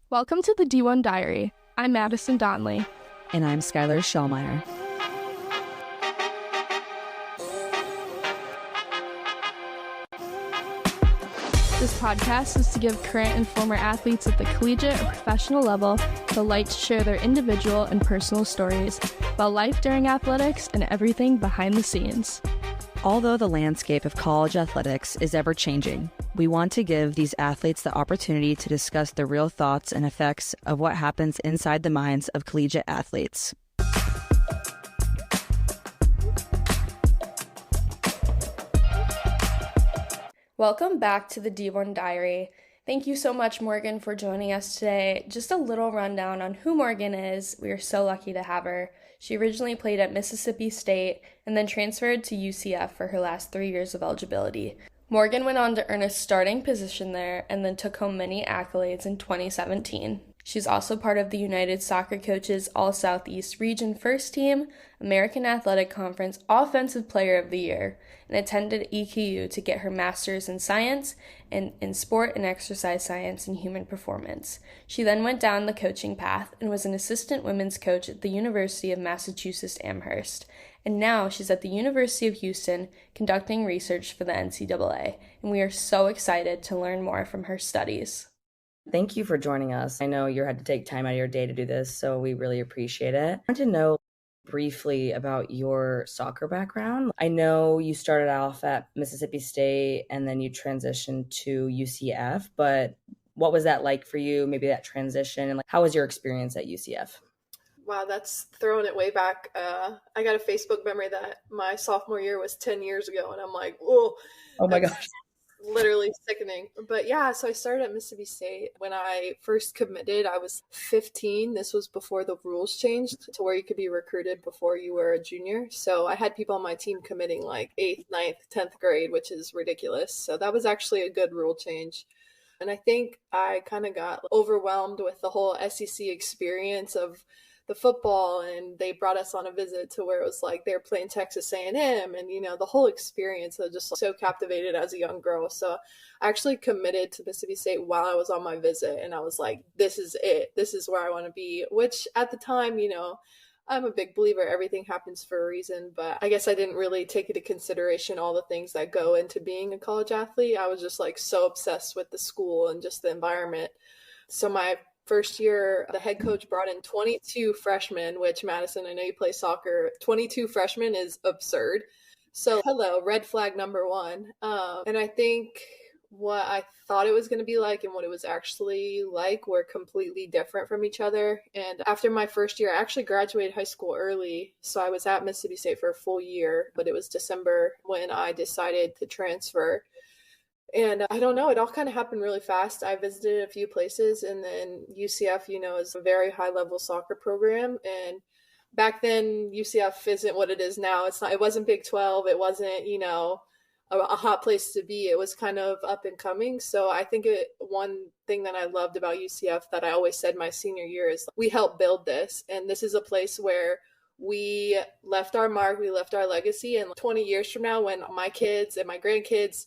Welcome to the D1 Diary. I'm Madison Donley. And I'm Skylar Schellmeyer. This podcast is to give current and former athletes at the collegiate or professional level the light to share their individual and personal stories about life during athletics and everything behind the scenes. Although the landscape of college athletics is ever changing, we want to give these athletes the opportunity to discuss the real thoughts and effects of what happens inside the minds of collegiate athletes. Welcome back to the D1 Diary. Thank you so much, Morgan, for joining us today. Just a little rundown on who Morgan is. We are so lucky to have her. She originally played at Mississippi State and then transferred to UCF for her last 3 years of eligibility. Morgan went on to earn a starting position there and then took home many accolades in 2017. She's also part of the United Soccer Coaches All-Southeast Region First Team, American Athletic Conference Offensive Player of the Year, and attended EKU to get her master's in science and in sport and exercise science and human performance. She then went down the coaching path and was an assistant women's coach at the University of Massachusetts Amherst. And now she's at the University of Houston conducting research for the NCAA, and we are so excited to learn more from her studies. Thank you for joining us. I know you had to take time out of your day to do this, so we really appreciate it. I want to know briefly about your soccer background. I know you started off at Mississippi State and then you transitioned to UCF, but what was that like for you, maybe that transition, and how was your experience at UCF? Wow, that's throwing it way back. I got a Facebook memory that my sophomore year was 10 years ago, and I'm like, whoa. Oh my gosh. Literally sickening. But yeah, so I started at Mississippi State. When I first committed, I was 15. This was before the rules changed to where you could be recruited before you were a junior. So I had people on my team committing like 8th, 9th, 10th grade, which is ridiculous. So that was actually a good rule change. And I think I kind of got overwhelmed with the whole SEC experience of the football, and they brought us on a visit to where it was like they were playing Texas A&M, and the whole experience. I was just so captivated as a young girl. So I actually committed to Mississippi State while I was on my visit, and I was like, this is it. This is where I want to be, which at the time, I'm a big believer everything happens for a reason, but I guess I didn't really take into consideration all the things that go into being a college athlete. I was just like so obsessed with the school and just the environment. So my first year, the head coach brought in 22 freshmen, which, Madison, I know you play soccer. 22 freshmen is absurd. So, hello, red flag number one. And I think what I thought it was going to be like and what it was actually like were completely different from each other. And after my first year, I actually graduated high school early. So I was at Mississippi State for a full year, but it was December when I decided to transfer. And I don't know, it all kind of happened really fast. I visited a few places, and then UCF, is a very high level soccer program. And back then UCF isn't what it is now. It wasn't Big 12. It wasn't, a hot place to be. It was kind of up and coming. So I think one thing that I loved about UCF that I always said my senior year is we helped build this. And this is a place where we left our mark, we left our legacy. And 20 years from now, when my kids and my grandkids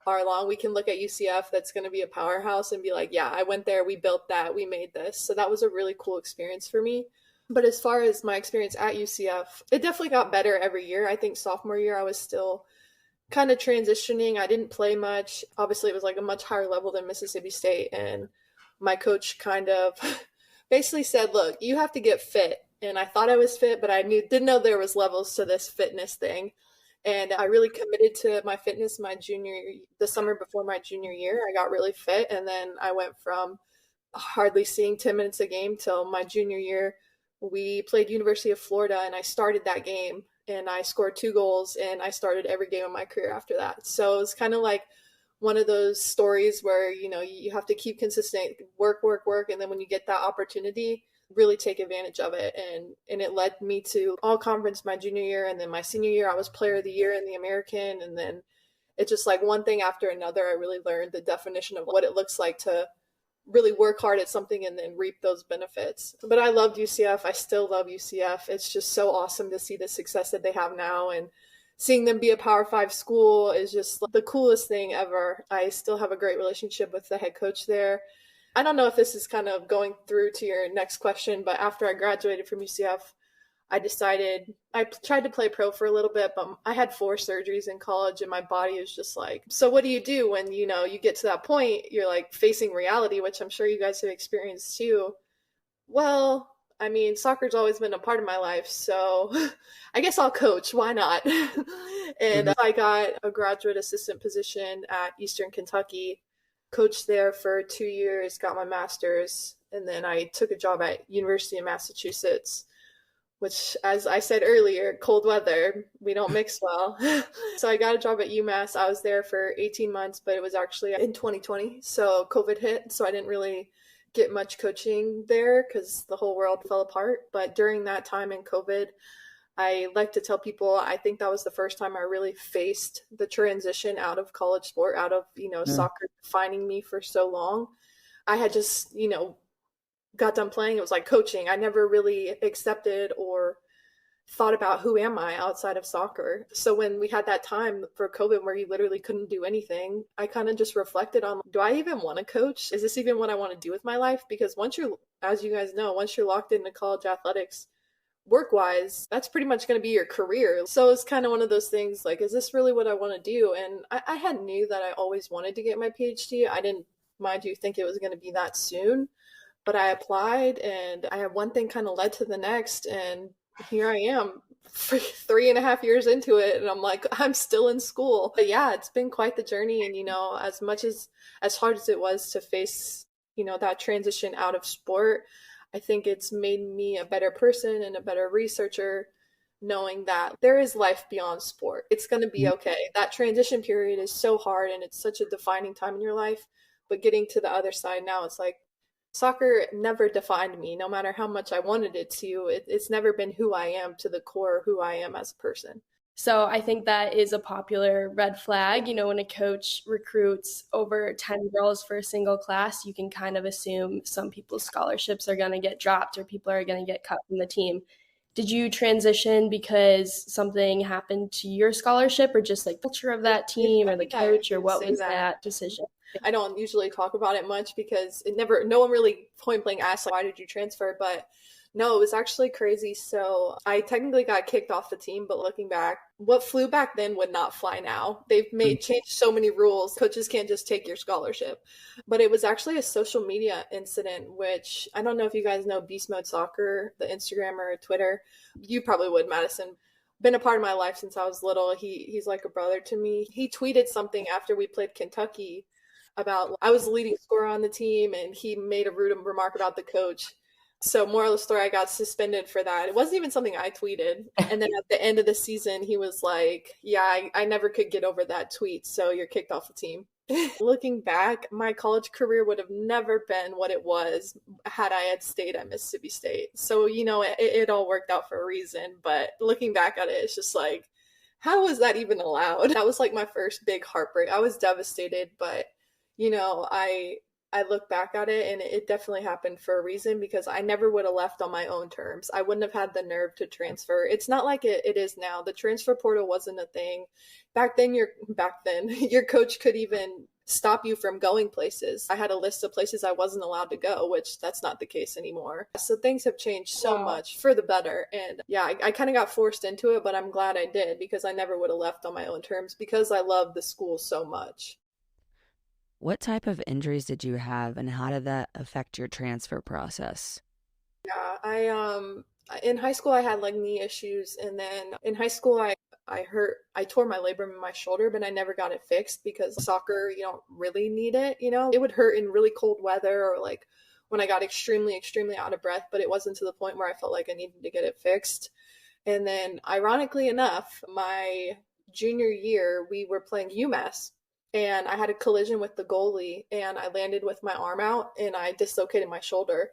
are along, we can look at UCF that's going to be a powerhouse and be like, yeah, I went there, we built that, we made this. So that was a really cool experience for me. But as far as my experience at UCF, it definitely got better every year. I think sophomore year I was still kind of transitioning. I didn't play much. Obviously, it was like a much higher level than Mississippi State. And my coach kind of basically said, look, you have to get fit. And I thought I was fit, but I didn't know there was levels to this fitness thing. And I really committed to my fitness the summer before my junior year. I got really fit. And then I went from hardly seeing 10 minutes a game till my junior year. We played University of Florida, and I started that game, and I scored 2 goals, and I started every game of my career after that. So it was kind of like one of those stories where, you have to keep consistent, work. And then when you get that opportunity, really take advantage of it. And it led me to all conference my junior year. And then my senior year, I was player of the year in the American. And then it's just like one thing after another. I really learned the definition of what it looks like to really work hard at something and then reap those benefits. But I loved UCF. I still love UCF. It's just so awesome to see the success that they have now. And seeing them be a Power 5 school is just the coolest thing ever. I still have a great relationship with the head coach there. I don't know if this is kind of going through to your next question, but after I graduated from UCF, I tried to play pro for a little bit, but I had 4 surgeries in college and my body was just like, so what do you do when, you get to that point, you're like facing reality, which I'm sure you guys have experienced too. Well, I mean, soccer's always been a part of my life, so I guess I'll coach. Why not? And I got a graduate assistant position at Eastern Kentucky, coached there for 2 years, got my master's, and then I took a job at University of Massachusetts, which, as I said earlier, cold weather, we don't mix well. So I got a job at UMass. I was there for 18 months, but it was actually in 2020. So COVID hit, so I didn't really get much coaching there because the whole world fell apart. But during that time in COVID, I like to tell people I think that was the first time I really faced the transition out of college sport, out of, soccer defining me for so long. I had just, got done playing. It was like coaching. I never really accepted or thought about who am I outside of soccer. So when we had that time for COVID where you literally couldn't do anything, I kind of just reflected on, do I even want to coach? Is this even what I want to do with my life? Because as you guys know, once you're locked into college athletics, work-wise, that's pretty much going to be your career. So it's kind of one of those things like, is this really what I want to do? And I had knew that I always wanted to get my PhD. I didn't, mind you, think it was going to be that soon. But I applied and I had one thing kind of led to the next. And here I am 3.5 years into it. And I'm like, I'm still in school. But yeah, it's been quite the journey. And, as much as hard as it was to face, that transition out of sport, I think it's made me a better person and a better researcher, knowing that there is life beyond sport. It's going to be okay. That transition period is so hard and it's such a defining time in your life. But getting to the other side now, it's like, soccer never defined me, no matter how much I wanted it to. It's never been who I am to the core, who I am as a person. So I think that is a popular red flag. When a coach recruits over 10 girls for a single class, you can kind of assume some people's scholarships are going to get dropped or people are going to get cut from the team. Did you transition because something happened to your scholarship or just like culture of that team or the coach, or what was that decision? I don't usually talk about it much because no one really point blank asked, like, why did you transfer? But no, it was actually crazy. So I technically got kicked off the team, but looking back, what flew back then would not fly now. They've changed so many rules. Coaches can't just take your scholarship. But it was actually a social media incident, which I don't know if you guys know Beast Mode Soccer, the Instagram or Twitter. You probably would, Madison. Been a part of my life since I was little. He's like a brother to me. He tweeted something after we played Kentucky about, I was the leading scorer on the team, and he made a rude remark about the coach. So moral of the story, I got suspended for that. It wasn't even something I tweeted. And then at the end of the season, he was like, yeah, I never could get over that tweet, so you're kicked off the team. Looking back, my college career would have never been what it was had I had stayed at Mississippi State. So, it all worked out for a reason. But looking back at it, it's just like, how was that even allowed? That was like my first big heartbreak. I was devastated, but I look back at it and it definitely happened for a reason, because I never would have left on my own terms. I wouldn't have had the nerve to transfer. It's not like it is now. The transfer portal wasn't a thing. Back then, your coach could even stop you from going places. I had a list of places I wasn't allowed to go, which that's not the case anymore. So things have changed so much for the better. And yeah, I kind of got forced into it, but I'm glad I did, because I never would have left on my own terms because I love the school so much. What type of injuries did you have, and how did that affect your transfer process? Yeah, in high school I had like knee issues, and then in high school I tore my labrum in my shoulder, but I never got it fixed because soccer, you don't really need it, It would hurt in really cold weather or like when I got extremely, extremely out of breath, but it wasn't to the point where I felt like I needed to get it fixed. And then ironically enough, my junior year we were playing UMass, and I had a collision with the goalie and I landed with my arm out and I dislocated my shoulder.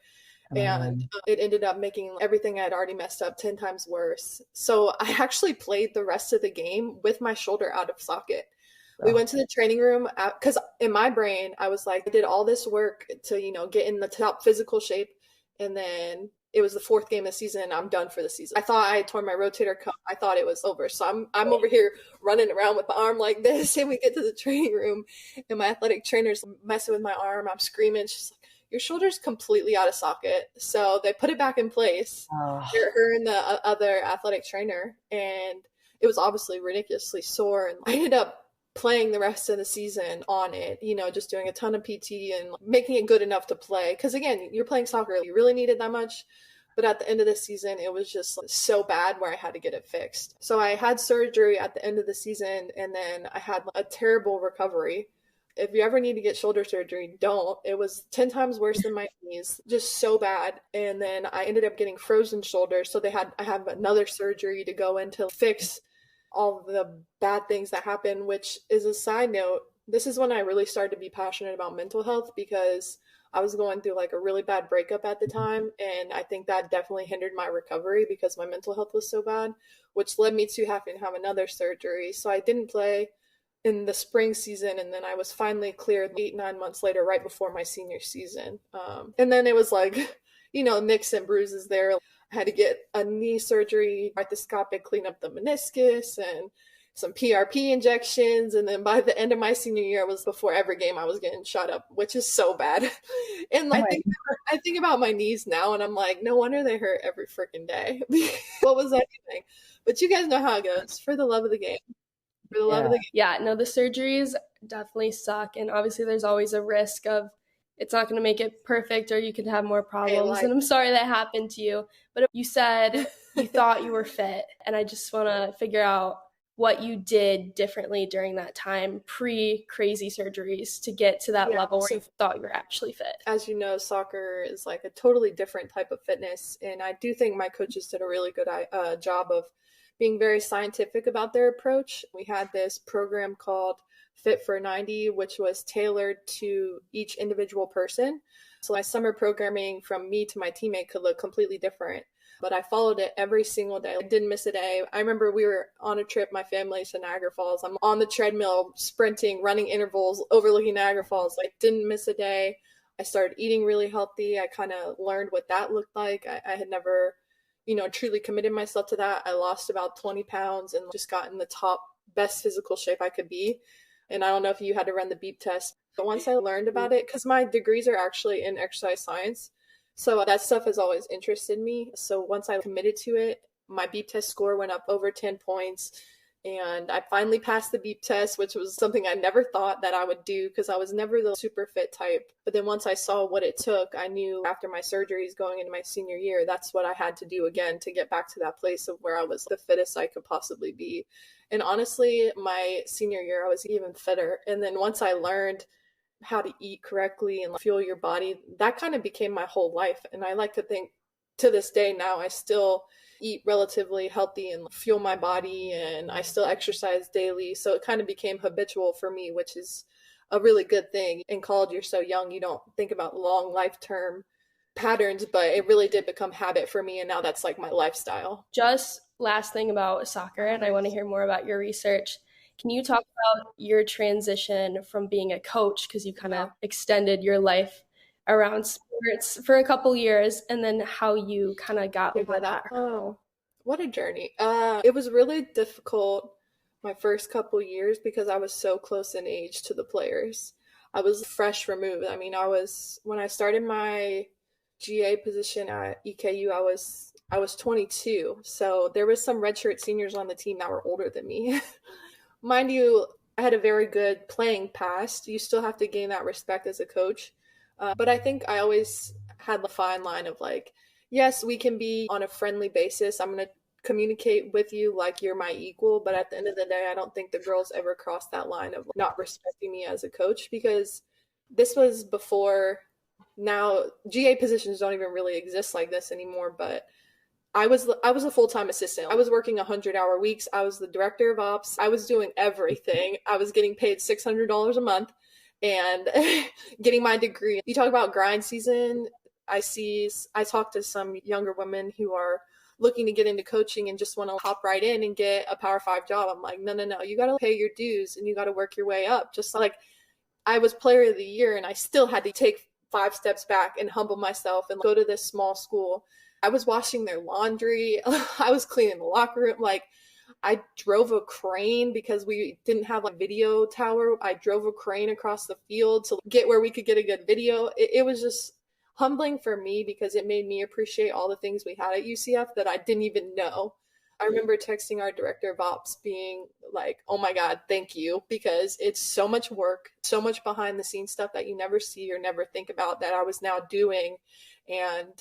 And it ended up making everything I had already messed up 10 times worse. So I actually played the rest of the game with my shoulder out of socket. We went to the training room because in my brain, I was like, I did all this work to, get in the top physical shape. And then it was the 4th game of the season and I'm done for the season. I thought I had torn my rotator cuff. I thought it was over. So I'm over here running around with the arm like this. And we get to the training room and my athletic trainer's messing with my arm. I'm screaming. She's like, your shoulder's completely out of socket. So they put it back in place, Oh, her and the other athletic trainer, and it was obviously ridiculously sore. And I ended up playing the rest of the season on it, just doing a ton of PT and making it good enough to play. Because again, you're playing soccer, you really need it that much. But at the end of the season, it was just so bad where I had to get it fixed. So I had surgery at the end of the season, and then I had a terrible recovery. If you ever need to get shoulder surgery, don't. It was 10 times worse than my knees, just so bad. And then I ended up getting frozen shoulders. So I have another surgery to go in to fix all of the bad things that happen, which is a side note. This is when I really started to be passionate about mental health, because I was going through like a really bad breakup at the time. And I think that definitely hindered my recovery because my mental health was so bad, which led me to having to have another surgery. So I didn't play in the spring season, and then I was finally cleared 8-9 months later, right before my senior season. And then it was like, nicks and bruises there. I had to get a knee surgery, arthroscopic, clean up the meniscus, and some PRP injections. And then by the end of my senior year, it was before every game I was getting shot up, which is so bad. And I think about my knees now, and I'm like, no wonder they hurt every freaking day. What was that doing? But you guys know how it goes. For the love of the game. For the love of the game. Yeah, no, the surgeries definitely suck. And obviously there's always a risk of it's not going to make it perfect, or you could have more problems. And I'm sorry that happened to you. But you said you thought you were fit. And I just want to figure out what you did differently during that time, pre-crazy surgeries, to get to that level where you thought you were actually fit. As you know, soccer is like a totally different type of fitness. And I do think my coaches did a really good job of being very scientific about their approach. We had this program called Fit for 90, which was tailored to each individual person. So my summer programming from me to my teammate could look completely different, but I followed it every single day. I didn't miss a day. I remember we were on a trip, my family, to Niagara Falls. I'm on the treadmill, sprinting, running intervals, overlooking Niagara Falls. Like, didn't miss a day. I started eating really healthy. I kind of learned what that looked like. I had never, truly committed myself to that. I lost about 20 pounds and just got in the top best physical shape I could be. And I don't know if you had to run the beep test, but once I learned about it, because my degrees are actually in exercise science, so that stuff has always interested me. So once I committed to it, my beep test score went up over 10 points. And I finally passed the beep test, which was something I never thought that I would do because I was never the super fit type. But then once I saw what it took, I knew after my surgeries going into my senior year, that's what I had to do again to get back to that place of where I was the fittest I could possibly be. And honestly, my senior year, I was even fitter. And then once I learned how to eat correctly and fuel your body, that kind of became my whole life. And I like to think to this day now, I still eat relatively healthy and fuel my body, and I still exercise daily. So it kind of became habitual for me, which is a really good thing. In college, you're so young, you don't think about long life term patterns, but it really did become habit for me. And now that's like my lifestyle. Just last thing about soccer, and I want to hear more about your research. Can you talk about your transition from being a coach, because you kind of extended your life around sports for a couple years, and then how you kind of got over that? Oh, what a journey. It was really difficult my first couple years because I was so close in age to the players. I was fresh removed. I mean, when I started my GA position at EKU, I was 22. So there was some redshirt seniors on the team that were older than me. Mind you, I had a very good playing past. You still have to gain that respect as a coach. But I think I always had the fine line of like, yes, we can be on a friendly basis. I'm going to communicate with you like you're my equal. But at the end of the day, I don't think the girls ever crossed that line of not respecting me as a coach, because this was before. Now GA positions don't even really exist like this anymore, but I was a full-time assistant. I was working 100-hour weeks. I was the director of ops. I was doing everything. I was getting paid $600 a month and getting my degree. You talk about grind season. I talk to some younger women who are looking to get into coaching and just want to hop right in and get a Power 5 job. I'm like, no. You got to pay your dues and you got to work your way up. Just like I was player of the year and I still had to take 5 steps back and humble myself and go to this small school. I was washing their laundry. I was cleaning the locker room. Like, I drove a crane because we didn't have a video tower. I drove a crane across the field to get where we could get a good video. It was just humbling for me because it made me appreciate all the things we had at UCF that I didn't even know. I remember texting our director of ops being like, oh my God, thank you, because it's so much work, so much behind the scenes stuff that you never see or never think about that I was now doing. And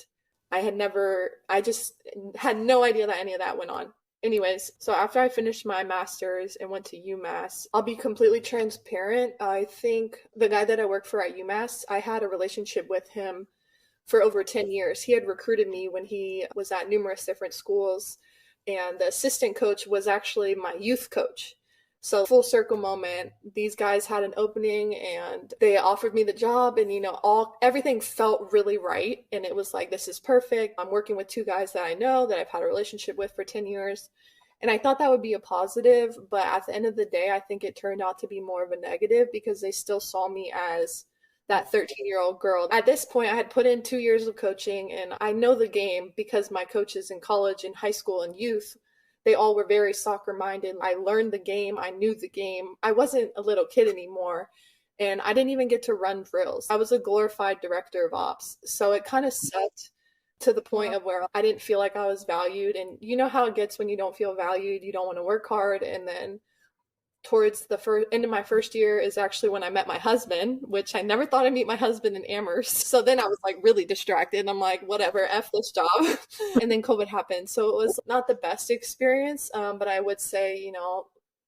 I just had no idea that any of that went on. Anyways, so after I finished my master's and went to UMass, I'll be completely transparent. I think the guy that I work for at UMass, I had a relationship with him for over 10 years. He had recruited me when he was at numerous different schools, and the assistant coach was actually my youth coach. So full circle moment, these guys had an opening and they offered me the job, and everything felt really right, and it was like, this is perfect. I'm working with two guys that I know that I've had a relationship with for 10 years. And I thought that would be a positive, but at the end of the day, I think it turned out to be more of a negative because they still saw me as that 13-year-old girl. At this point, I had put in 2 years of coaching, and I know the game because my coaches in college and high school and youth, they all were very soccer minded. I learned the game. I knew the game. I wasn't a little kid anymore, and I didn't even get to run drills. I was a glorified director of ops. So it kind of sucked to the point of where I didn't feel like I was valued. And you know how it gets when you don't feel valued, you don't want to work hard. And then towards the end of my first year is actually when I met my husband, which I never thought I'd meet my husband in Amherst. So then I was like really distracted, and I'm like, whatever, F this job. And then COVID happened. So it was not the best experience, but I would say,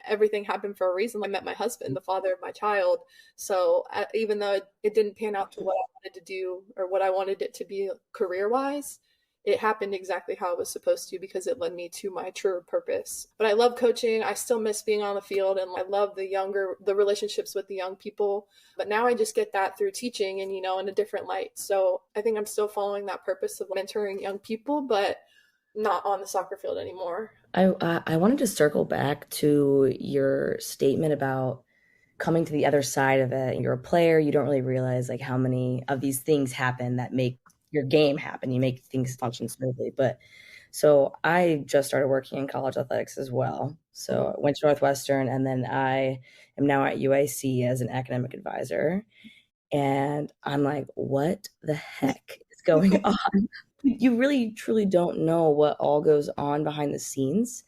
everything happened for a reason. I met my husband, the father of my child. So even though it didn't pan out to what I wanted to do or what I wanted it to be career-wise, it happened exactly how it was supposed to because it led me to my true purpose. But I love coaching. I still miss being on the field, and I love the relationships with the young people. But now I just get that through teaching and, in a different light. So I think I'm still following that purpose of mentoring young people, but not on the soccer field anymore. I wanted to circle back to your statement about coming to the other side of it. You're a player. You don't really realize like how many of these things happen that make your game happen. You make things function smoothly. But so I just started working in college athletics as well. So I went to Northwestern, and then I am now at UIC as an academic advisor. And I'm like, what the heck is going on? You really, truly don't know what all goes on behind the scenes.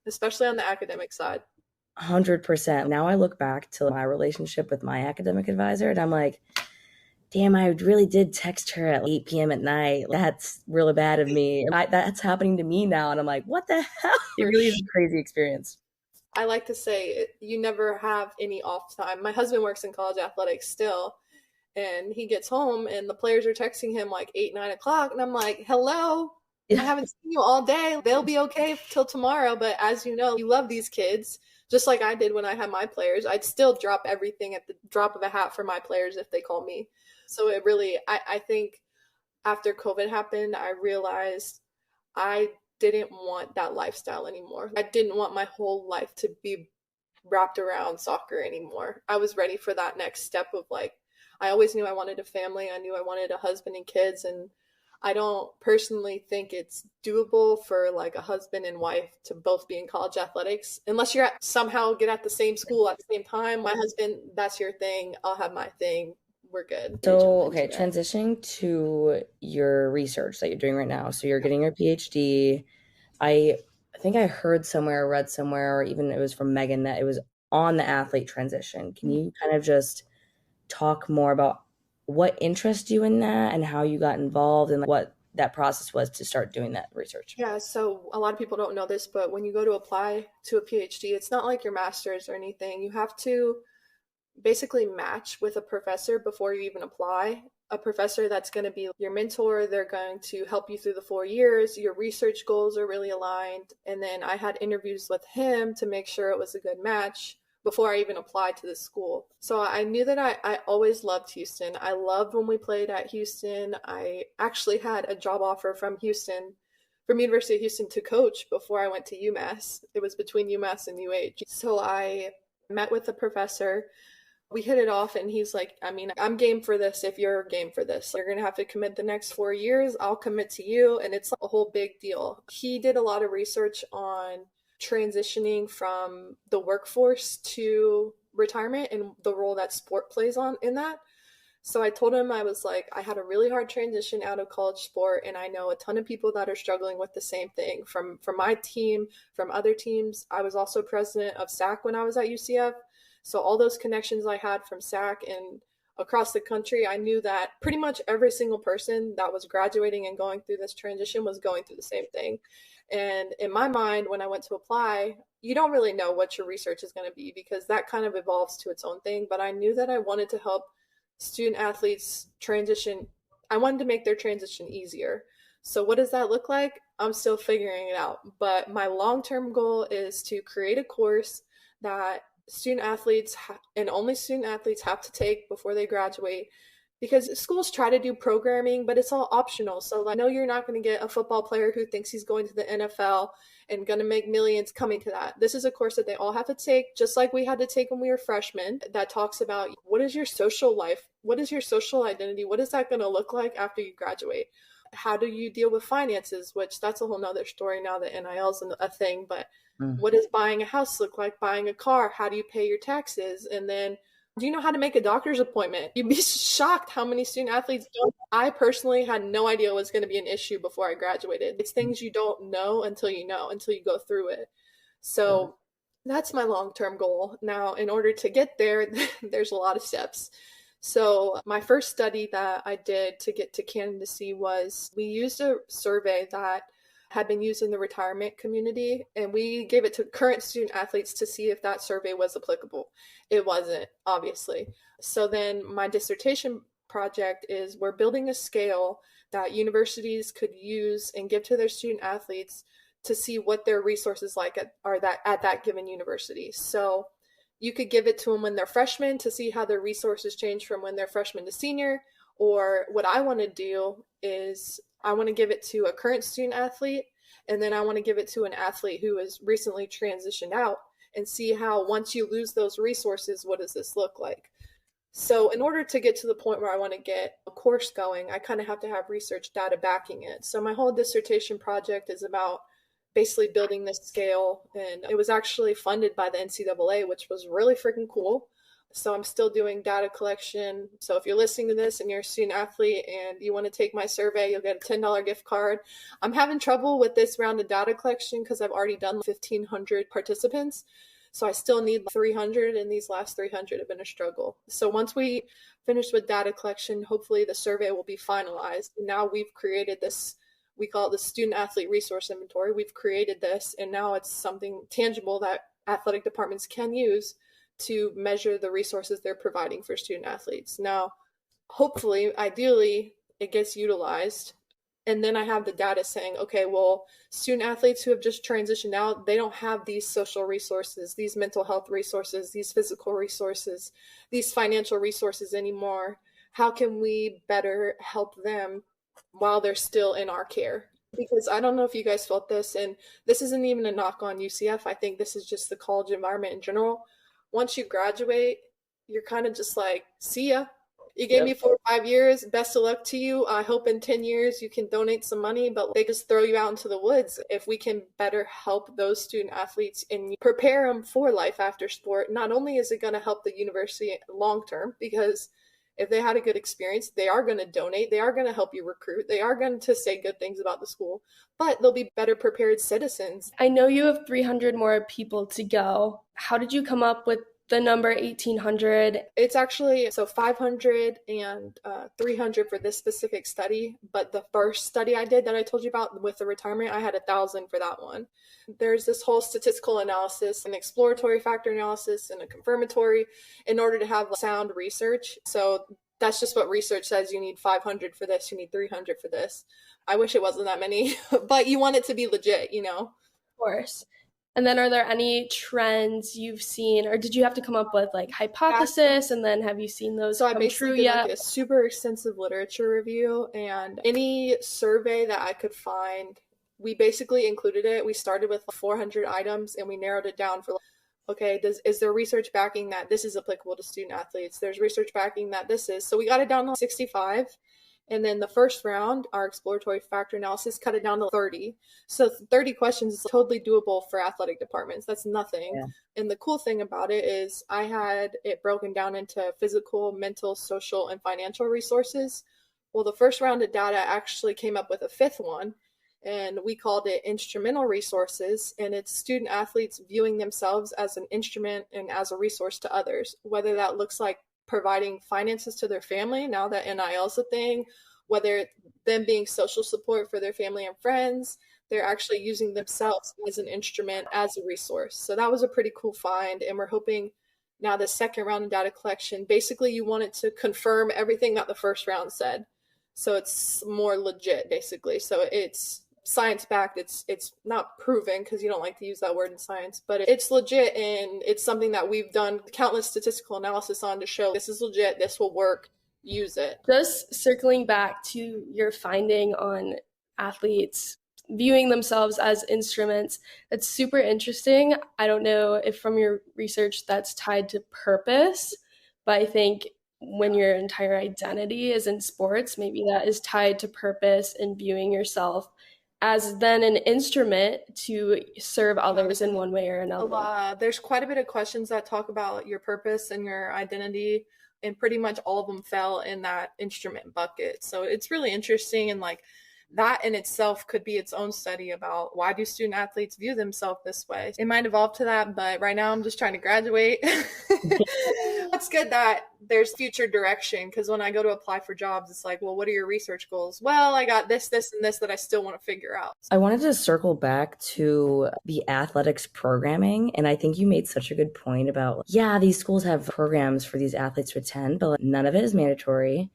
Especially on the academic side. 100%. Now I look back to my relationship with my academic advisor, and I'm like, damn, I really did text her at 8 p.m. at night. That's really bad of me. That's happening to me now. And I'm like, what the hell? It really is a crazy experience. I like to say you never have any off time. My husband works in college athletics still, and he gets home and the players are texting him like 8, 9 o'clock. And I'm like, hello, I haven't seen you all day. They'll be okay till tomorrow. But as you know, you love these kids. Just like I did when I had my players, I'd still drop everything at the drop of a hat for my players if they call me. So it really, I think after COVID happened, I realized I didn't want that lifestyle anymore. I didn't want my whole life to be wrapped around soccer anymore. I was ready for that next step of I always knew I wanted a family. I knew I wanted a husband and kids. And I don't personally think it's doable for a husband and wife to both be in college athletics unless you're somehow get at the same school at the same time. My husband, that's your thing. I'll have my thing. We're good. So, okay, transitioning to your research that you're doing right now. So you're getting your PhD. I think I heard somewhere, read somewhere, or even it was from Megan that it was on the athlete transition. Can you kind of just talk more about what interests you in that and how you got involved and what that process was to start doing that research? Yeah, so a lot of people don't know this, but when you go to apply to a PhD, it's not like your master's or anything. You have to basically match with a professor before you even apply. A professor that's going to be your mentor. They're going to help you through the 4 years. Your research goals are really aligned. And then I had interviews with him to make sure it was a good match before I even applied to the school. So I knew that I always loved Houston. I loved when we played at Houston. I actually had a job offer from University of Houston to coach before I went to UMass. It was between UMass and UH. So I met with the professor. We hit it off, and he's like, I'm game for this if you're game for this. You're going to have to commit the next 4 years. I'll commit to you. And it's a whole big deal. He did a lot of research on transitioning from the workforce to retirement and the role that sport plays on in that. So I told him, I was like, I had a really hard transition out of college sport, and I know a ton of people that are struggling with the same thing from my team, from other teams. I was also president of SAC when I was at UCF. So all those connections I had from SAC and across the country, I knew that pretty much every single person that was graduating and going through this transition was going through the same thing. And in my mind, when I went to apply, you don't really know what your research is going to be because that kind of evolves to its own thing. But I knew that I wanted to help student athletes transition. I wanted to make their transition easier. So what does that look like? I'm still figuring it out. But my long-term goal is to create a course that student athletes and only student athletes have to take before they graduate, because schools try to do programming, but it's all optional. So like, I know you're not going to get a football player who thinks he's going to the NFL and going to make millions coming to that. This is a course that they all have to take, just like we had to take when we were freshmen, that talks about what is your social life? What is your social identity? What is that going to look like after you graduate? How do you deal with finances? Which that's a whole nother story now that NIL is a thing, but what does buying a house look like? Buying a car? How do you pay your taxes? And then do you know how to make a doctor's appointment? You'd be shocked how many student athletes don't. I personally had no idea it was going to be an issue before I graduated. It's things you don't know, until you go through it. So that's my long-term goal. Now, in order to get there, there's a lot of steps. So my first study that I did to get to candidacy was we used a survey that had been used in the retirement community, and we gave it to current student athletes to see if that survey was applicable. It wasn't, obviously. So then my dissertation project is we're building a scale that universities could use and give to their student athletes to see what their resources are at that given university. So you could give it to them when they're freshmen to see how their resources change from when they're freshman to senior. Or what I want to do is I want to give it to a current student athlete, and then I want to give it to an athlete who has recently transitioned out and see how, once you lose those resources, what does this look like? So in order to get to the point where I want to get a course going, I kind of have to have research data backing it. So my whole dissertation project is about basically building this scale, and it was actually funded by the NCAA, which was really freaking cool. So I'm still doing data collection. So if you're listening to this and you're a student athlete and you want to take my survey, you'll get a $10 gift card. I'm having trouble with this round of data collection because I've already done 1,500 participants. So I still need 300, and these last 300 have been a struggle. So once we finish with data collection, hopefully the survey will be finalized. And now we've created this, we call it the Student Athlete Resource Inventory. We've created this, and now it's something tangible that athletic departments can use to measure the resources they're providing for student athletes. Now, hopefully, ideally, it gets utilized. And then I have the data saying, okay, well, student athletes who have just transitioned out, they don't have these social resources, these mental health resources, these physical resources, these financial resources anymore. How can we better help them while they're still in our care? Because I don't know if you guys felt this, and this isn't even a knock on UCF. I think this is just the college environment in general. Once you graduate, you're kind of just like, see ya. You gave me 4 or 5 years. Best of luck to you. I hope in 10 years you can donate some money, but they just throw you out into the woods. If we can better help those student athletes and prepare them for life after sport, not only is it going to help the university long term, because if they had a good experience, they are going to donate. They are going to help you recruit. They are going to say good things about the school, but they'll be better prepared citizens. I know you have 300 more people to go. How did you come up with the number 1,800? It's actually 500 and 300 for this specific study. But the first study I did that I told you about with the retirement, I had 1,000 for that one. There's this whole statistical analysis, an exploratory factor analysis, and a confirmatory in order to have counted research. So that's just what research says. You need 500 for this. You need 300 for this. I wish it wasn't that many, but you want it to be legit, you know? Of course. And then are there any trends you've seen, or did you have to come up with like hypothesis, and then have you seen those So I come basically true did yet? like a super extensive literature review, and any survey that I could find, we basically included it. We started with 400 items and we narrowed it down for, okay, is there research backing that this is applicable to student athletes? There's research backing that this is. So we got it down to 65. And then the first round, our exploratory factor analysis cut it down to 30. So 30 questions is totally doable for athletic departments. That's nothing. Yeah. And the cool thing about it is I had it broken down into physical, mental, social, and financial resources. Well, the first round of data actually came up with a fifth one, and we called it instrumental resources. And it's student athletes viewing themselves as an instrument and as a resource to others, whether that looks like providing finances to their family now that NIL is a thing, whether them being social support for their family and friends, they're actually using themselves as an instrument, as a resource. So that was a pretty cool find. And we're hoping now the second round of data collection, basically you want it to confirm everything that the first round said. So it's more legit, basically. So it's science backed. It's not proven, because you don't like to use that word in science, but it's legit, and it's something that we've done countless statistical analysis on to show this is legit, this will work, use it. Just circling back to your finding on athletes viewing themselves as instruments, that's super interesting. I don't know if from your research that's tied to purpose, but I think when your entire identity is in sports, maybe that is tied to purpose and viewing yourself as then an instrument to serve others in one way or another. There's quite a bit of questions that talk about your purpose and your identity, and pretty much all of them fell in that instrument bucket. So it's really interesting, and like that in itself could be its own study about why do student athletes view themselves this way. It might evolve to that, but right now I'm just trying to graduate. It's good that there's future direction, because when I go to apply for jobs, it's like, well, what are your research goals? Well, I got this, and this that I still want to figure out. I wanted to circle back to the athletics programming. And I think you made such a good point about, yeah, these schools have programs for these athletes to attend, but none of it is mandatory.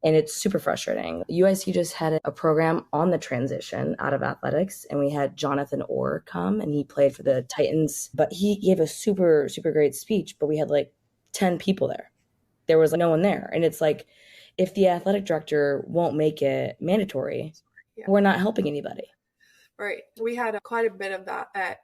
And it's super frustrating. UIC just had a program on the transition out of athletics, and we had Jonathan Orr come, and he played for the Titans, but he gave a super, super great speech, but we had like 10 people there. There was like no one there. And it's like, if the athletic director won't make it mandatory, we're not helping anybody. Right. We had quite a bit of that at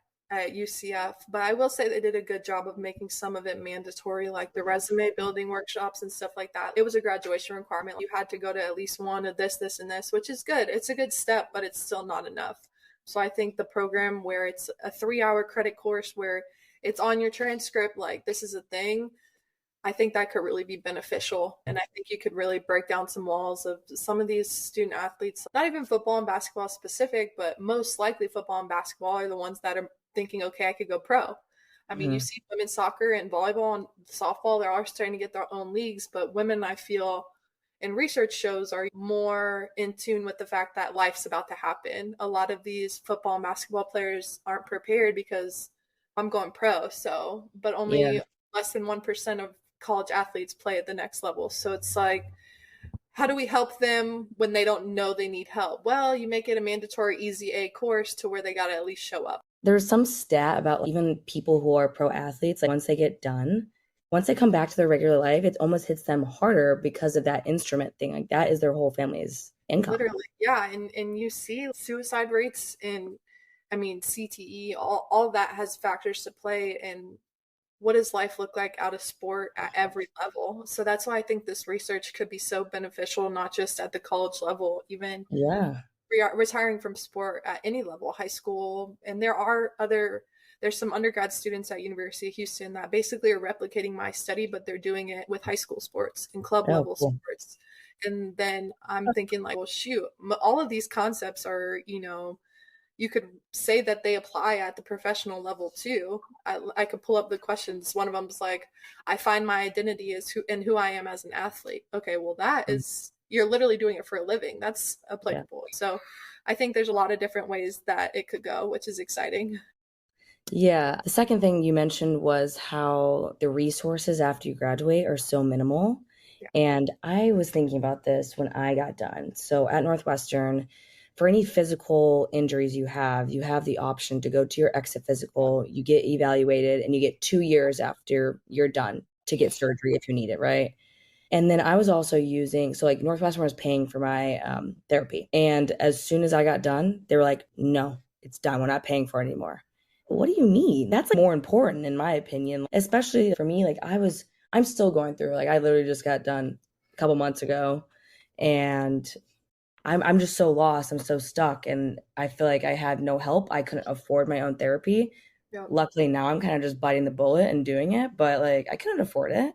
UCF, but I will say they did a good job of making some of it mandatory, like the resume building workshops and stuff like that. It was a graduation requirement. You had to go to at least one of this, and this, which is good. It's a good step, but it's still not enough. So I think the program where it's a 3-hour credit course where it's on your transcript, like this is a thing, I think that could really be beneficial. And I think you could really break down some walls of some of these student athletes, not even football and basketball specific, but most likely football and basketball are the ones that are thinking, okay, I could go pro. I mean, you see women's soccer and volleyball and softball, they're all starting to get their own leagues, but women, I feel, and research shows, are more in tune with the fact that life's about to happen. A lot of these football and basketball players aren't prepared because I'm going pro. So, but only less than 1% of college athletes play at the next level. So it's like, how do we help them when they don't know they need help? Well, you make it a mandatory easy A course to where they got to at least show up. There's some stat about even people who are pro athletes, like once they get done, once they come back to their regular life, it almost hits them harder because of that instrument thing. Like that is their whole family's income. Literally, yeah. And you see suicide rates, and I mean, CTE, all that has factors to play. And what does life look like out of sport at every level? So that's why I think this research could be so beneficial, not just at the college level, even retiring from sport at any level, high school. And there's some undergrad students at University of Houston that basically are replicating my study, but they're doing it with high school sports and club level sports. And then I'm thinking like, well, shoot, all of these concepts are, you could say that they apply at the professional level too. I could pull up the questions. One of them is like, I find my identity as who I am as an athlete. Okay, well that is, you're literally doing it for a living. That's applicable. Yeah. So I think there's a lot of different ways that it could go, which is exciting. Yeah. The second thing you mentioned was how the resources after you graduate are so minimal. Yeah. And I was thinking about this when I got done. So at Northwestern, for any physical injuries you have the option to go to your exit physical, you get evaluated, and you get 2 years after you're done to get surgery if you need it, right? And then I was also like Northwestern was paying for my therapy. And as soon as I got done, they were like, no, it's done. We're not paying for it anymore. What do you mean? That's like more important in my opinion, especially for me. Like I'm still going through, like I literally just got done a couple months ago. And I'm just so lost. I'm so stuck. And I feel like I had no help. I couldn't afford my own therapy. Yep. Luckily now I'm kind of just biting the bullet and doing it, but like I couldn't afford it.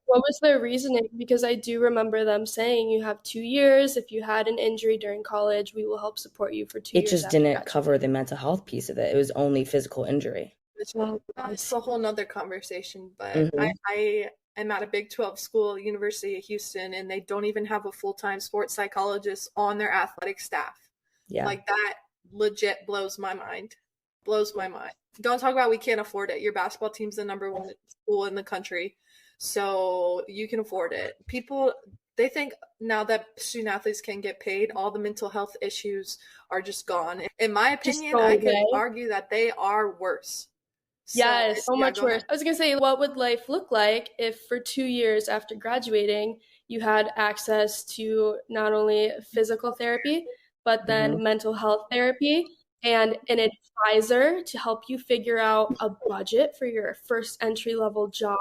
What was their reasoning? Because I do remember them saying you have 2 years. If you had an injury during college, we will help support you for 2 It years just after didn't graduation. cover the mental health piece of it. It was only physical injury. It's a whole nother conversation, but Mhm. I am at a Big 12 school, University of Houston, and they don't even have a full-time sports psychologist on their athletic staff. Yeah. Like that legit blows my mind. Blows my mind. Don't talk about we can't afford it. Your basketball team's the number one school in the country, so you can afford it. People, they think now that student athletes can get paid, all the mental health issues are just gone. In my Just opinion, go I could away. argue that they are worse. Yes, so yeah, much go worse. ahead. I was going to say, what would life look like if for 2 years after graduating, you had access to not only physical therapy, but then Mhm. mental health therapy and an advisor to help you figure out a budget for your first entry level job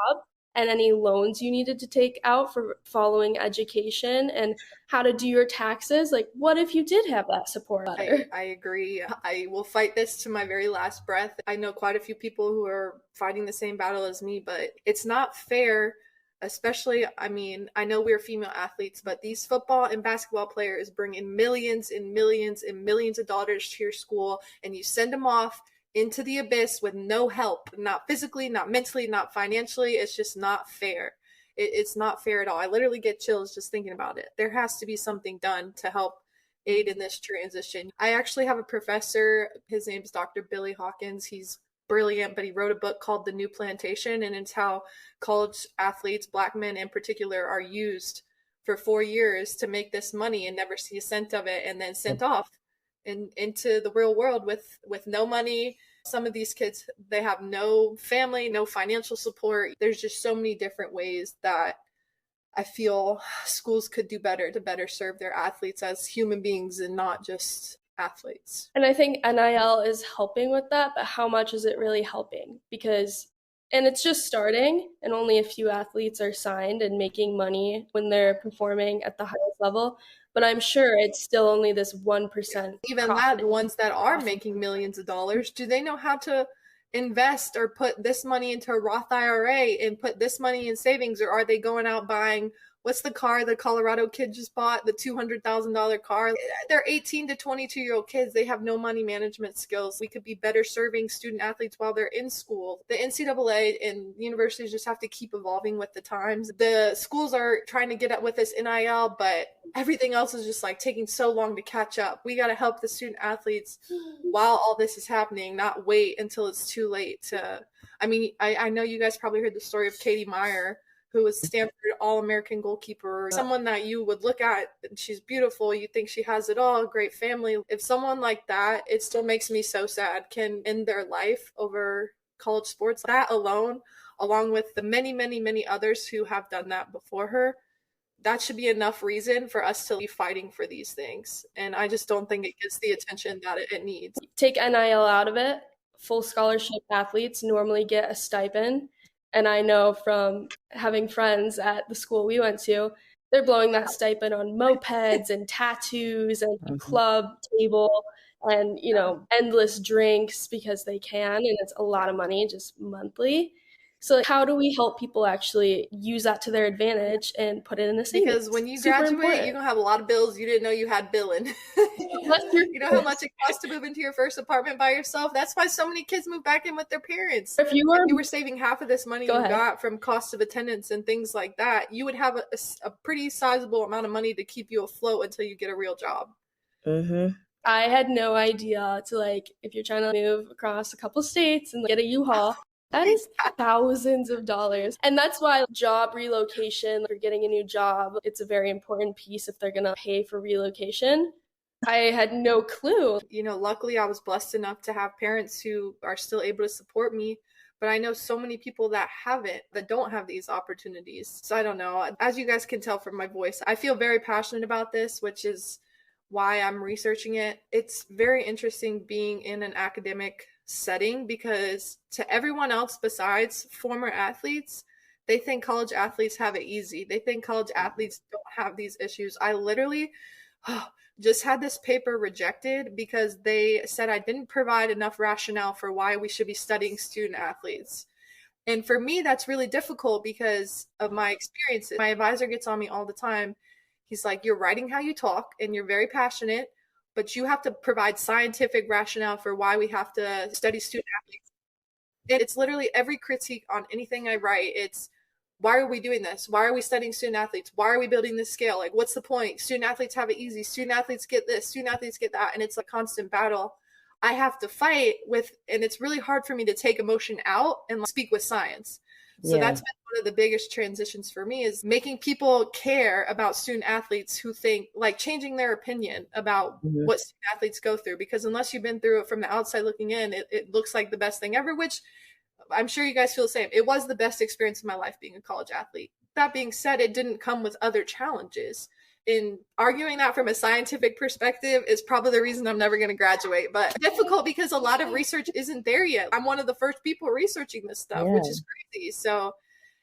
and any loans you needed to take out for following education and how to do your taxes? Like, what if you did have that support better? I agree. I will fight this to my very last breath. I know quite a few people who are fighting the same battle as me, but it's not fair. Especially, I mean, I know we're female athletes, but these football and basketball players bring in millions and millions and millions of dollars to your school, and you send them off into the abyss with no help, not physically, not mentally, not financially. It's just not fair. It's not fair at all. I literally get chills just thinking about it. There has to be something done to help aid in this transition. I actually have a professor, his name's Dr. Billy Hawkins. He's brilliant, but he wrote a book called The New Plantation, and it's how college athletes, black men in particular, are used for 4 years to make this money and never see a cent of it, and then sent off into the real world with no money. Some of these kids, they have no family, no financial support. There's just so many different ways that I feel schools could do better to better serve their athletes as human beings and not just athletes. And I think NIL is helping with that, but how much is it really helping? Because, and it's just starting, and only a few athletes are signed and making money when they're performing at the highest level. But I'm sure it's still only this 1% Even that, the ones that are making millions of dollars, do they know how to invest or put this money into a Roth IRA and put this money in savings? Or are they going out buying, what's the car the Colorado kid just bought, the $200,000 car? They're 18 to 22-year-old kids. They have no money management skills. We could be better serving student athletes while they're in school. The NCAA and universities just have to keep evolving with the times. The schools are trying to get up with this NIL, but everything else is just like taking so long to catch up. We got to help the student athletes while all this is happening, not wait until it's too late to. I mean, I know you guys probably heard the story of Katie Meyer, who was Stanford All-American goalkeeper, someone that you would look at, she's beautiful, you think she has it all, great family. If someone like that, it still makes me so sad, can end their life over college sports. That alone, along with the many, many, many others who have done that before her, that should be enough reason for us to be fighting for these things. And I just don't think it gets the attention that it needs. Take NIL out of it, full scholarship athletes normally get a stipend. And I know from having friends at the school we went to, they're blowing that stipend on mopeds and tattoos and club table and, endless drinks because they can. And it's a lot of money just monthly. So how do we help people actually use that to their advantage and put it in a savings? Because when you Super graduate, important. you're going to have a lot of bills you didn't know you had billing. You know how much it costs to move into your first apartment by yourself? That's why so many kids move back in with their parents. If you were saving half of this money you got from cost of attendance and things like that, you would have a pretty sizable amount of money to keep you afloat until you get a real job. Mm-hmm. I had no idea to if you're trying to move across a couple states and get a U-Haul, that is thousands of dollars. And that's why job relocation, or getting a new job, it's a very important piece if they're going to pay for relocation. I had no clue. Luckily I was blessed enough to have parents who are still able to support me. But I know so many people that don't have these opportunities. So I don't know. As you guys can tell from my voice, I feel very passionate about this, which is why I'm researching it. It's very interesting being in an academic setting because to everyone else besides former athletes, They think college athletes have it easy. They think college athletes don't have these issues. I literally just had this paper rejected because they said I didn't provide enough rationale for why we should be studying student athletes. And for me, that's really difficult because of my experiences. My advisor gets on me all the time. He's like, you're writing how you talk and you're very passionate, but you have to provide scientific rationale for why we have to study student athletes. And it's literally every critique on anything I write. It's, why are we doing this? Why are we studying student athletes? Why are we building this scale? Like, what's the point? Student athletes have it easy. Student athletes get this. Student athletes get that. And it's a constant battle I have to fight with. And it's really hard for me to take emotion out and speak with science. So that's been one of the biggest transitions for me, is making people care about student athletes who think, like, changing their opinion about what student athletes go through. Because unless you've been through it from the outside looking in, it looks like the best thing ever, which I'm sure you guys feel the same. It was the best experience of my life being a college athlete. That being said, it didn't come with other challenges. In arguing that from a scientific perspective is probably the reason I'm never going to graduate, but difficult because a lot of research isn't there yet. I'm one of the first people researching this stuff, which is crazy. So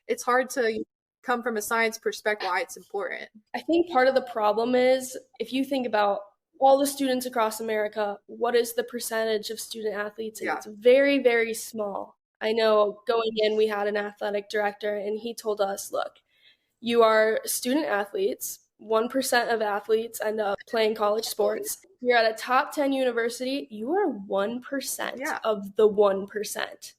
it's hard to come from a science perspective why it's important. I think part of the problem is, if you think about all the students across America, what is the percentage of student athletes? And it's very, very small. I know going in, we had an athletic director and he told us, look, you are student athletes. 1% of athletes end up playing college sports. You're at a top 10 university. You are 1% of the 1%.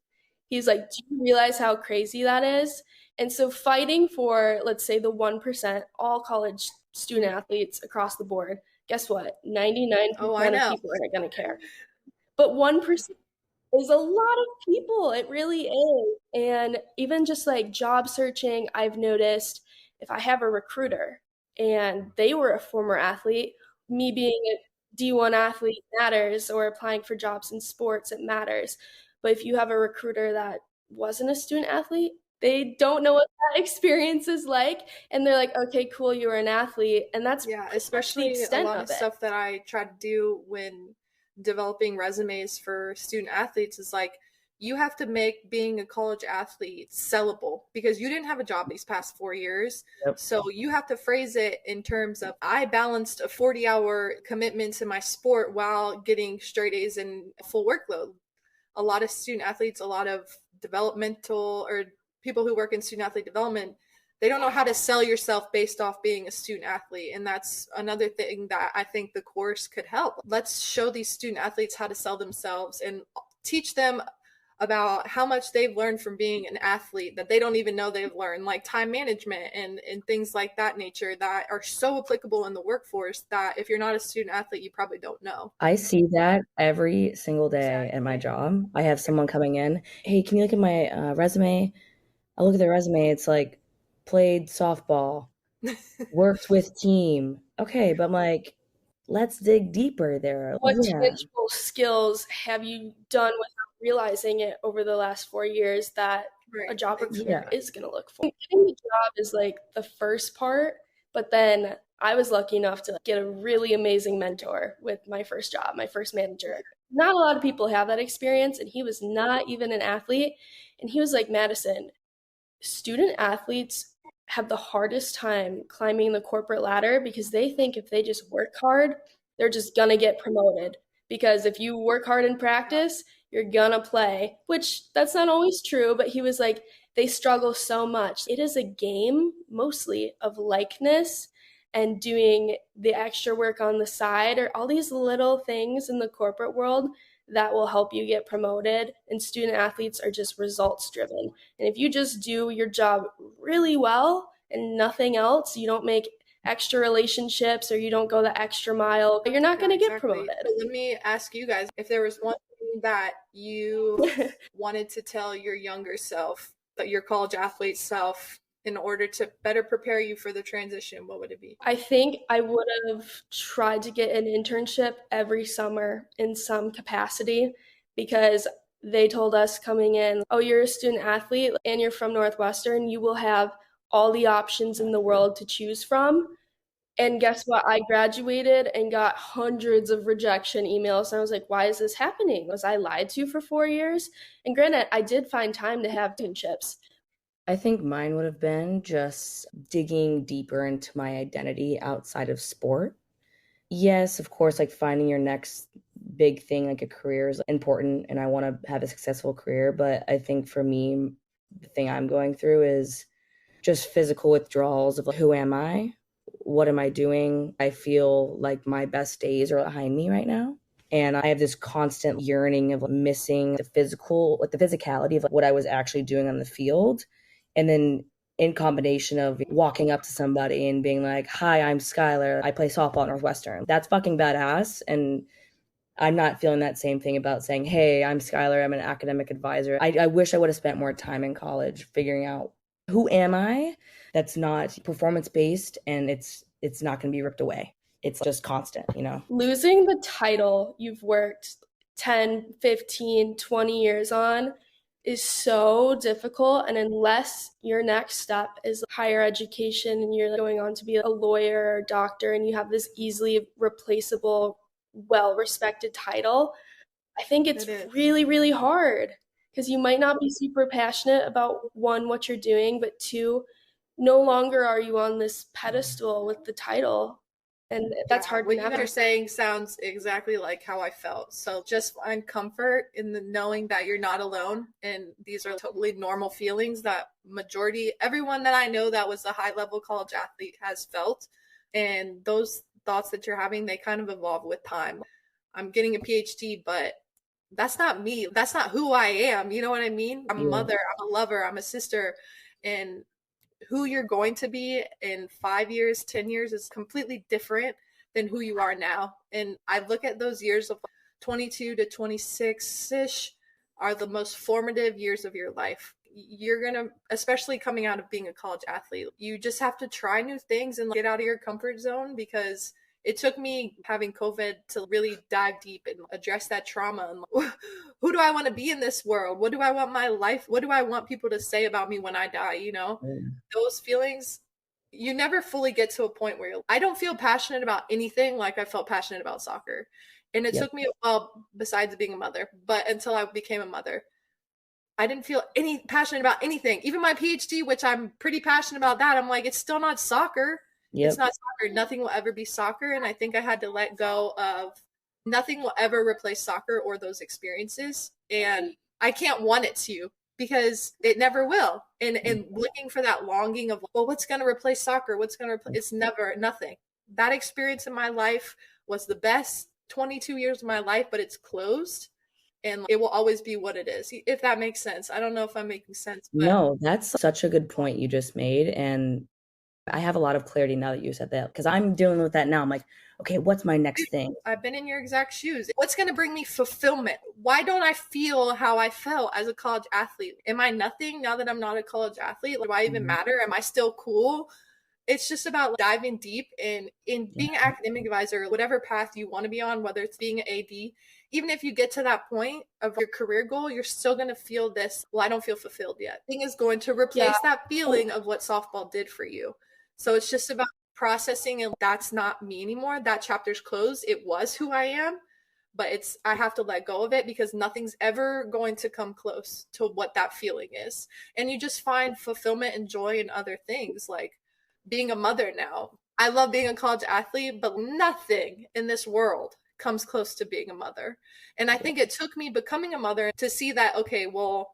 He's like, do you realize how crazy that is? And so fighting for, let's say, the 1%, all college student athletes across the board, guess what? 99% of people aren't going to care. But 1% is a lot of people. It really is. And even just like job searching, I've noticed if I have a recruiter and they were a former athlete, me being a D1 athlete matters, or applying for jobs in sports, it matters. But if you have a recruiter that wasn't a student athlete, they don't know what that experience is like. And they're like, okay, cool, you were an athlete. And that's especially the extent a lot of it. stuff that I try to do when developing resumes for student athletes is like, you have to make being a college athlete sellable because you didn't have a job these past 4 years. So you have to phrase it in terms of, I balanced a 40-hour commitment to my sport while getting straight A's and full workload. A lot of student athletes, a lot of developmental or people who work in student athlete development, they don't know how to sell yourself based off being a student athlete. And that's another thing that I think the course could help. Let's show these student athletes how to sell themselves and teach them about how much they've learned from being an athlete that they don't even know they've learned, like time management and things like that nature that are so applicable in the workforce that if you're not a student athlete, you probably don't know. I see that every single day at my job. I have someone coming in, hey, can you look at my resume? I look at their resume. It's like played softball, worked with team. Okay, but I'm like, let's dig deeper there. What tangible skills have you done without realizing it over the last 4 years that a job recruiter is going to look for? Getting the job is like the first part, but then I was lucky enough to get a really amazing mentor with my first job, my first manager. Not a lot of people have that experience, and he was not even an athlete. And he was like, Madison, student athletes have the hardest time climbing the corporate ladder because they think if they just work hard, they're just gonna get promoted. Because if you work hard in practice, you're gonna play, which that's not always true, but he was like, they struggle so much. It is a game mostly of likeness and doing the extra work on the side, or all these little things in the corporate world that will help you get promoted. And student athletes are just results driven. And if you just do your job really well and nothing else, you don't make extra relationships or you don't go the extra mile, you're not going to get promoted. So let me ask you guys, if there was one thing that you wanted to tell your younger self, your college athlete self, in order to better prepare you for the transition, what would it be? I think I would have tried to get an internship every summer in some capacity, because they told us coming in, oh, you're a student athlete and you're from Northwestern, you will have all the options in the world to choose from. And guess what? I graduated and got hundreds of rejection emails. And I was like, why is this happening? Was I lied to for 4 years? And granted, I did find time to have internships. I think mine would have been just digging deeper into my identity outside of sport. Yes, of course, like finding your next big thing, like a career is important, and I want to have a successful career. But I think for me, the thing I'm going through is just physical withdrawals of like, who am I? What am I doing? I feel like my best days are behind me right now. And I have this constant yearning of missing the physical, like the physicality of like, what I was actually doing on the field. And then in combination of walking up to somebody and being like, hi, I'm Skylar. I play softball at Northwestern. That's fucking badass. And I'm not feeling that same thing about saying, hey, I'm Skylar. I'm an academic advisor. I wish I would have spent more time in college figuring out who am I that's not performance based and it's not going to be ripped away. It's just constant, you know? Losing the title you've worked 10, 15, 20 years on is so difficult. And unless your next step is higher education and you're going on to be a lawyer or doctor and you have this easily replaceable, well respected title, I think it's really, really hard because you might not be super passionate about one, what you're doing, but two, no longer are you on this pedestal with the title. And that's hard to What navigate. you're saying sounds exactly like how I felt. So just find comfort in the knowing that you're not alone. And these are totally normal feelings that everyone that I know that was a high level college athlete has felt. And those thoughts that you're having, they kind of evolve with time. I'm getting a PhD, but that's not me. That's not who I am. You know what I mean? I'm a mother, I'm a lover, I'm a sister. And who you're going to be in 5 years, 10 years is completely different than who you are now. And I look at those years of 22 to 26-ish are the most formative years of your life. You're going to, especially coming out of being a college athlete, you just have to try new things and get out of your comfort zone, because it took me having COVID to really dive deep and address that trauma. And who do I want to be in this world? What do I want my life? What do I want people to say about me when I die? You know, those feelings, you never fully get to a point where I don't feel passionate about anything like I felt passionate about soccer. And it took me a while, besides being a mother, but until I became a mother, I didn't feel any passionate about anything. Even my PhD, which I'm pretty passionate about that, I'm like, it's still not soccer. It's not soccer. Nothing will ever be soccer. And I think I had to let go of nothing will ever replace soccer or those experiences. And I can't want it to, because it never will. And looking for that longing of, well, what's going to replace soccer? What's going to replace? It's never nothing. That experience in my life was the best 22 years of my life, but it's closed. And it will always be what it is, if that makes sense. I don't know if I'm making sense. But No, that's such a good point you just made. And I have a lot of clarity now that you said that, because I'm dealing with that now. I'm like, okay, what's my next thing? I've been in your exact shoes. What's going to bring me fulfillment? Why don't I feel how I felt as a college athlete? Am I nothing now that I'm not a college athlete? Do I even matter? Am I still cool? It's just about diving deep in being an academic advisor, whatever path you want to be on, whether it's being an AD. Even if you get to that point of your career goal, you're still going to feel this, well, I don't feel fulfilled yet. Thing is going to replace that feeling of what softball did for you. So it's just about processing, and that's not me anymore. That chapter's closed. It was who I am, but I have to let go of it, because nothing's ever going to come close to what that feeling is. And you just find fulfillment and joy in other things, like being a mother now. I love being a college athlete, but nothing in this world comes close to being a mother. And I think it took me becoming a mother to see that, okay, well,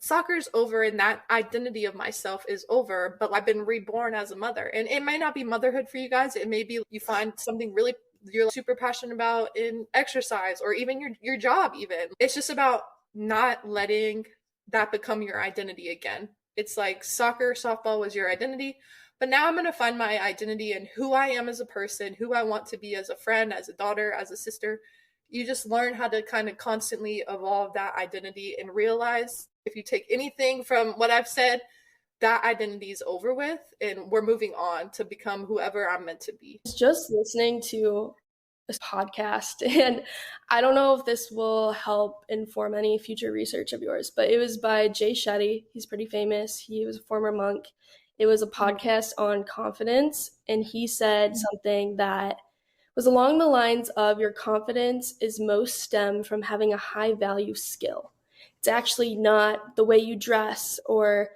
soccer's over and that identity of myself is over, but I've been reborn as a mother. And it may not be motherhood for you guys. It may be you find something really you're super passionate about in exercise, or even your job even. It's just about not letting that become your identity again. It's like soccer, softball was your identity, but now I'm going to find my identity in who I am as a person, who I want to be as a friend, as a daughter, as a sister. You just learn how to kind of constantly evolve that identity and realize, if you take anything from what I've said, that identity is over with and we're moving on to become whoever I'm meant to be. Just listening to this podcast, and I don't know if this will help inform any future research of yours, but it was by Jay Shetty. He's pretty famous. He was a former monk. It was a podcast on confidence, and he said something that was along the lines of, your confidence is most stemmed from having a high value skill. It's actually not the way you dress or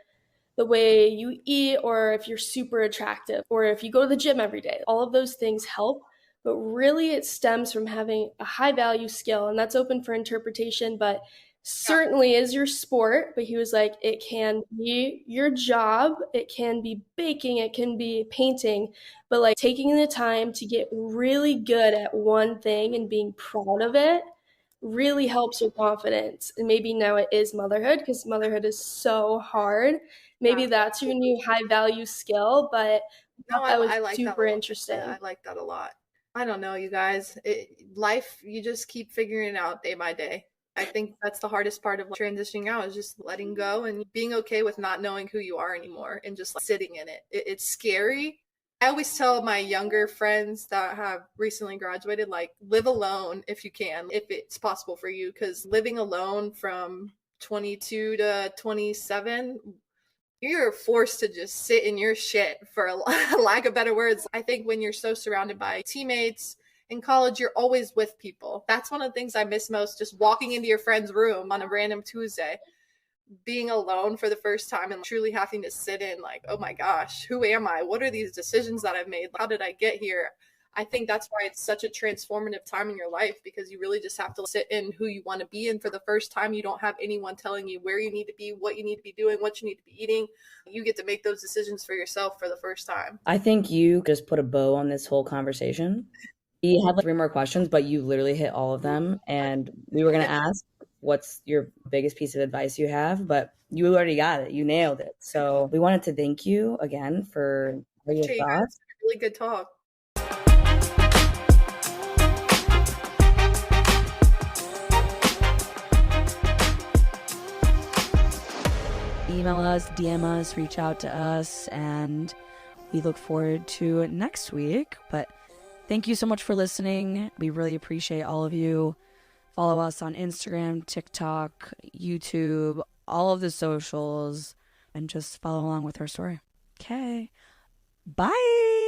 the way you eat, or if you're super attractive, or if you go to the gym every day. All of those things help, but really it stems from having a high value skill, and that's open for interpretation, but certainly is your sport. But he was like, it can be your job, it can be baking, it can be painting, but like taking the time to get really good at one thing and being proud of it really helps your confidence. And maybe now it is motherhood, because motherhood is so hard. Maybe that's your new high value skill, but I No, thought that was I like that a super lot. interesting. I like that a lot. I don't know, you guys. Life, you just keep figuring it out day by day. I think that's the hardest part of transitioning out, is just letting go and being okay with not knowing who you are anymore and just like, sitting in it. It's scary. I always tell my younger friends that have recently graduated, like, live alone if you can, if it's possible for you, because living alone from 22 to 27, you're forced to just sit in your shit, for a lack of better words. I think when you're so surrounded by teammates in college, you're always with people. That's one of the things I miss most, just walking into your friend's room on a random Tuesday, being alone for the first time and truly having to sit in, like, oh my gosh, who am I? What are these decisions that I've made? How did I get here? I think that's why it's such a transformative time in your life, because you really just have to sit in who you want to be in for the first time. You don't have anyone telling you where you need to be, what you need to be doing, what you need to be eating. You get to make those decisions for yourself for the first time. I think you just put a bow on this whole conversation. We had like 3 more questions, but you literally hit all of them. And we were going to ask, what's your biggest piece of advice you have? But you already got it. You nailed it. So we wanted to thank you again for your Appreciate you guys. thoughts. Really good talk. Email us, DM us, reach out to us, and we look forward to next week. But thank you so much for listening. We really appreciate all of you. Follow us on Instagram, TikTok, YouTube, all of the socials, and just follow along with our story. Okay. Bye.